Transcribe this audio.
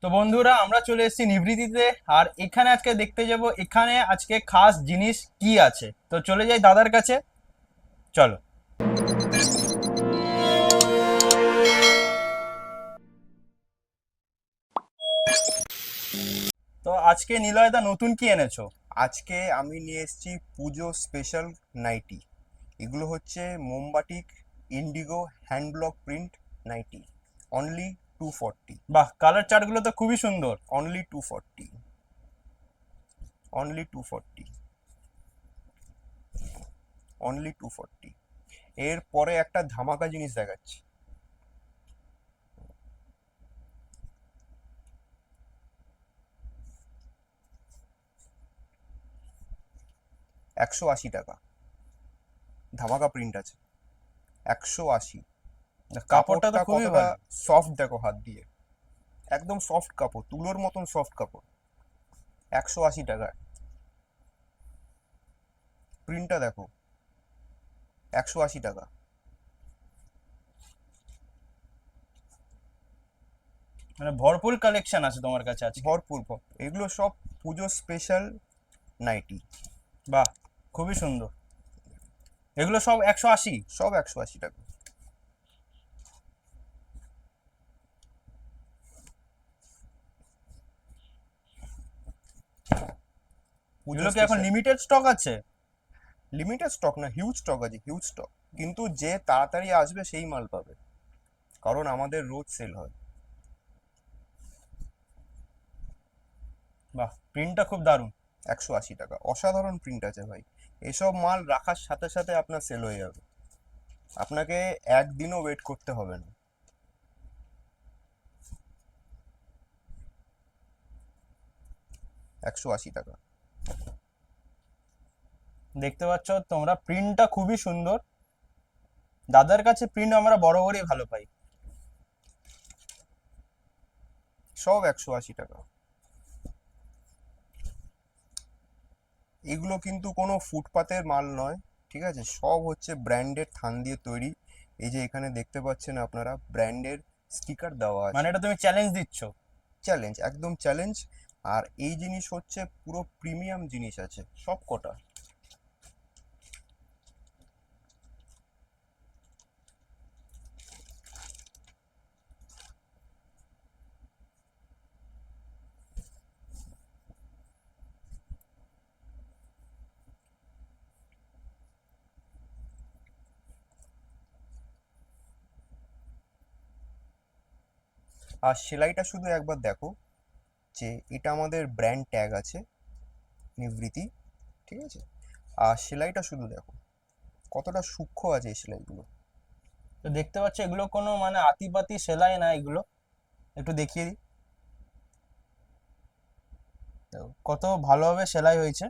তো বন্ধুরা, আমরা চলে এসেছি নিভৃতিতে। আর এখানে আজকে দেখতে যাব এখানে আজকে খাস জিনিস কি আছে। তো চলে যাই দাদার কাছে, চলো। তো আজকে নিলয়দা নতুন কি এনেছো? আজকে আমি নিয়ে এসেছি পুজো স্পেশাল নাইটি। এগুলো হচ্ছে মোমবাটিক indigo hand block print nighty. Only 240। বাহ, কালার চার্টগুলো তো খুবই সুন্দর। অনলি 240। অনলি 240। অনলি 240। এরপরে একটা ধামাকা জিনিস দেখাচ্ছি। 180 টাকা। ধামাকা প্রিন্ট আছে। 180। কাপড়টা তো কাপড়টা খুবই কতটা ভালো। সফট দেখো হাত দিয়ে। একদম সফট কাপড়, তুলোর মতন সফট কাপড়। 180 টাকায়। প্রিন্টটা দেখো। 180 টাকা। মানে ভরপুর কালেকশন আছে তোমার কাছে আজকে। ভরপুর এগুলো সব পুজো স্পেশাল নাইটি। বাহ, খুবই সুন্দর। এগুলো সব 180? সব 180 টাকা। পুজো এগুলো কি এখন স্পেশাল। লিমিটেড স্টক আছে? লিমিটেড স্টক না, হিউজ স্টক আছে, হিউজ স্টক। কিন্তু যে তাড়াতাড়ি আসবে সেই মাল পাবে, কারণ আমাদের রোজ সেল হয়। বাহ, প্রিন্টটা খুব দারুণ। 180 টাকা, অসাধারণ প্রিন্ট আছে ভাই। এসব মাল রাখার সাথে সাথে আপনার সেল হয়ে যাবে, আপনাকে একদিনও ওয়েট করতে হবে না। 180 টাকা। দেখতে পাচ্ছ তোমরা, প্রিন্টটা খুবই সুন্দর। দাদার কাছে প্রিন্ট আমরা বরাবরই ভালো পাই। সব 180 টাকা। এগুলো কিন্তু কোনো ফুটপাতের মাল নয়, ঠিক আছে? সব হচ্ছে ব্র্যান্ডেড থান দিয়ে তৈরি। এই যে এখানে দেখতে পাচ্ছেন আপনারা, ব্র্যান্ডের স্টিকার দেওয়া মানে আছে। এটা তুমি চ্যালেঞ্জ দিচ্ছ? চ্যালেঞ্জ, একদম চ্যালেঞ্জ। আর এই জিনিস হচ্ছে পুরো প্রিমিয়াম জিনিস আছে সব কটা। আর সেলাইটা শুধু একবার দেখো, যে এটা আমাদের ব্র্যান্ড ট্যাগ আছে, নিভৃতি, ঠিক আছে? আর সেলাইটা শুধু দেখো, কতটা সূক্ষ্ম আছে এই সেলাইগুলো। তো দেখতে পাচ্ছ এগুলো কোনো মানে আতিপাতি সেলাই না এগুলো। একটু দেখিয়ে দিই। দেখো, কত ভালোভাবে সেলাই হয়েছে।